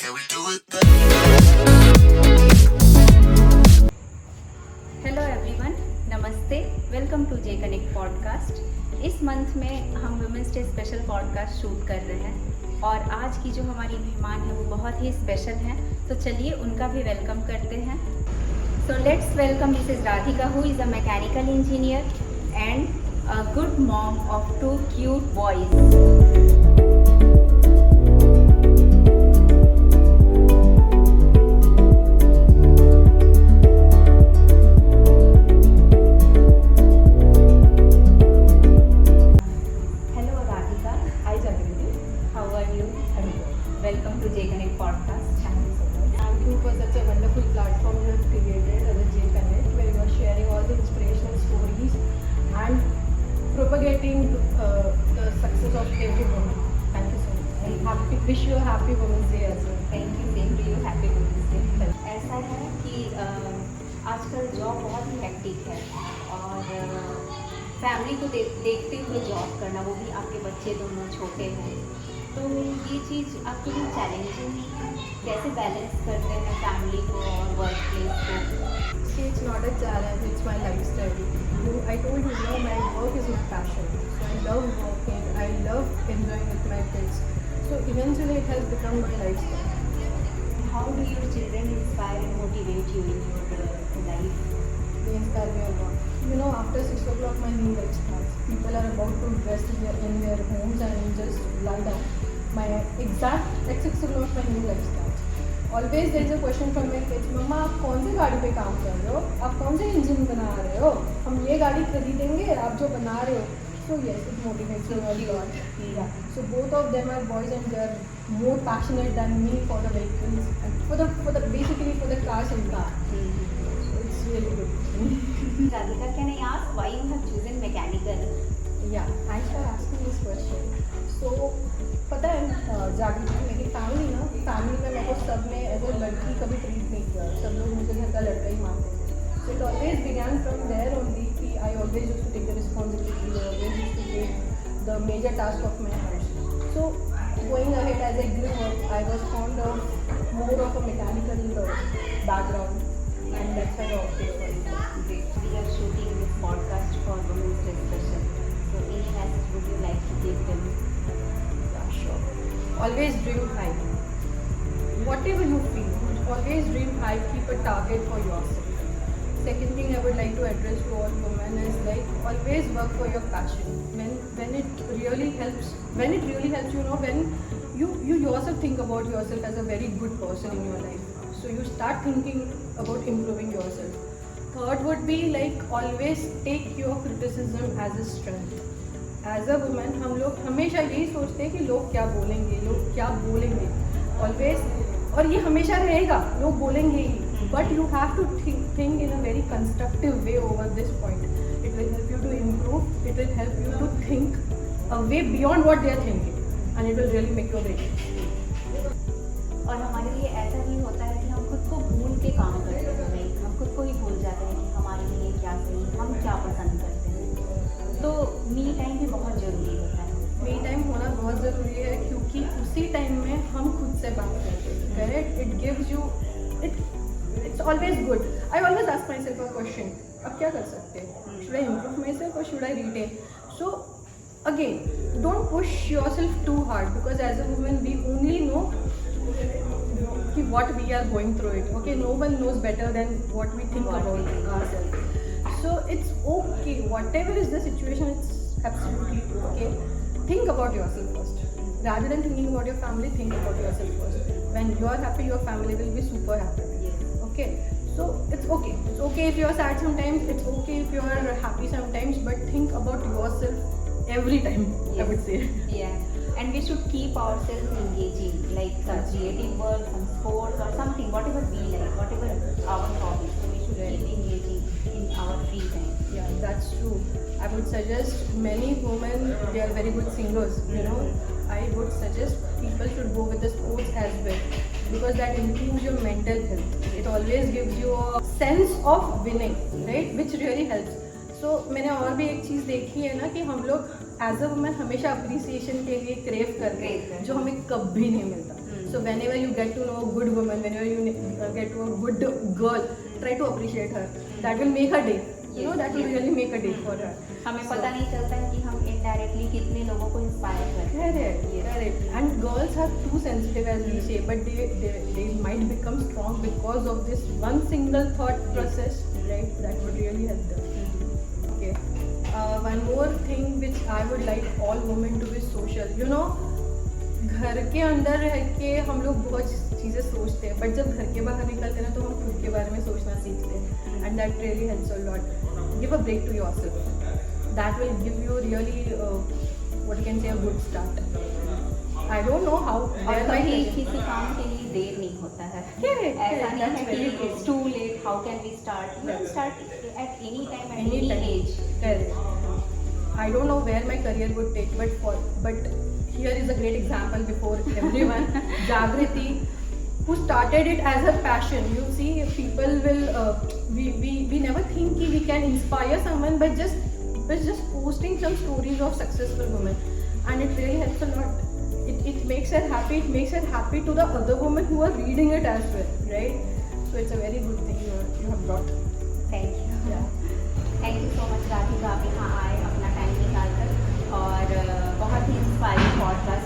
Can we do it? Hello everyone, नमस्ते, welcome to J connect podcast. इस month में हम women's day special podcast shoot कर रहे हैं और आज की जो हमारी मेहमान है वो बहुत ही स्पेशल हैं, तो चलिए उनका भी वेलकम करते हैं। So let's welcome Mrs Radhika, who is a mechanical engineer and a good mom of 2 cute boys. Hello Radhika, Hi Jagriti. how are you? I'm good. Welcome to J Connect podcast. Thank you so much. Thank you for such a wonderful platform you have created as a J Connect, where you are sharing all the inspirational stories and propagating the success of every woman. Thank you so much. And wish you a happy Women's Day as well. Thank you, same to you, happy women's day. ऐसा है कि आजकल job बहुत ही hectic है और family को देखते हुए जॉब करना, वो भी आपके बच्चे दोनों छोटे हैं, तो ये चीज़ आपके लिए चैलेंजिंग है। कैसे बैलेंस करते हैं फैमिली को और वर्क प्लेस को? See, it's not a challenge, it's my lifestyle. I told you, my work is my passion. So I love working, I love enjoying with my kids. So eventually it has become my lifestyle. How do your children inspire and motivate you in your life? They inspire me a lot. After 6 o'clock my new life starts. People are about to dress in their homes and just lie down. At 6 o'clock my new life starts. Always there is a question from my kids, मम्मा आप कौन सी गाड़ी पे काम कर रहे हो, आप कौन से इंजन बना रहे हो, हम ये गाड़ी खरीदेंगे आप जो बना रहे हो. So yes, it motivates me a lot. Yeah. So both of them are boys and they are more passionate than me for the vehicles and for the basically for the cars and car. So it's really good. Radhika, can I ask why you have chosen mechanical? Yeah, thanks for asking this question. So पता है जागृति, मेरी family में मेरे को सब ने as a लड़की कभी ट्रीट नहीं किया. सब लोग मुझे घर का लड़का ही मानते थे. So it always began from there only कि I always used to take the responsibility, I always used to take the major task of my house. So going ahead as I grew up, I was fond of more of a mechanical background and that's why I opted for it. Great. We are shooting this podcast for Women's Day special. So any message would you like to give them? Yeah, sure. Always dream high. Whatever you feel, always dream high. Keep a target for yourself. Second thing I would like to address to all women is always work for your passion. When it really helps, when you yourself think about yourself as a very good person in your life. So you start thinking about improving yourself. Third would be always take your criticism as a strength. As a woman हम लोग हमेशा यही सोचते हैं कि लोग क्या बोलेंगे always, और ये हमेशा रहेगा, लोग बोलेंगे ही. But you have to think in a very constructive way over this point. It will help you to improve. It will help you to think a way beyond what they are thinking, and it will really make your day. और हमारे लिए ऐसा भी होता है कि हम खुद को भूल के काम करते हैं, लाइक हम खुद को ही भूल जाते हैं कि हमारे लिए क्या सही, हम क्या पसंद करते हैं. तो मी टाइम भी बहुत ज़रूरी होता है. मी टाइम होना बहुत ज़रूरी है क्योंकि उसी टाइम में हम खुद से बात करते हैं. Correct. It gives you it's always good. I always ask myself a question. अब क्या कर सकते हैं? Should I improve myself or should I retain? So again, don't push yourself too hard because as a woman we only know what we are going through it. Okay, no one knows better than what we think about ourselves. So it's okay. Whatever is the situation, it's absolutely okay. Think about yourself first. Rather than thinking about your family, think about yourself first. When you are happy, your family will be super happy. Okay, so it's okay. It's okay if you are sad sometimes. It's okay if you are happy sometimes. But think about yourself every time. Yes. I would say. Yeah, and we should keep ourselves engaging, like some creative work, some sports, or something, whatever we like, whatever our hobbies. So we should keep engaging in our free time. Yeah, that's true. I would suggest many women, they are very good singers. I would suggest people should go with the sports as well because that improves your mental health. It always gives you a sense of winning, right? Which really helps. So मैंने और भी एक चीज़ देखी है ना कि हम लोग एज अ वुमेन हमेशा अप्रिसिएशन के लिए क्रेव करते हैं जो हमें कभी नहीं मिलता. So whenever you get to know a good woman, whenever you get to a good girl, try to appreciate her. That will make her day. You know, that will really make a day for her. हमें पता नहीं चलता है कि हम indirectly कितने लोगों को इंस्पायर कर रहे हैं. Correct. And girls are too sensitive, as we say, but they might become strong because of this one single thought process, right? That would really help them. Okay. One more thing which I would like all women to be social. You know, घर के अंदर रह के हम लोग बहुत चीज़ें सोचते हैं, बट जब घर के बाहर निकलते हैं ना तो हम खुद के बारे में सोचना सीखते हैं. And that really helps a lot. Give a break to yourself. That will give you really what you can say a good start. I don't know how और कभी किसी काम के लिए देर नहीं होता है. ऐसा नहीं है कि it's too late. How can we start? You start at any time, at any age. Correct. I don't know where my career would take, but here is a great example before everyone. Jagriti, who started it as her passion. You see, people will we never think कि we can inspire someone by just posting some stories of successful women, and it really helps a lot. It makes her happy. It makes her happy to the other women who are reading it as well, right? So it's a very good thing you have brought. Thank you. Yeah. Thank you so much Radhika, आप यहाँ आए अपना time निकाल कर और बहुत ही inspiring podcast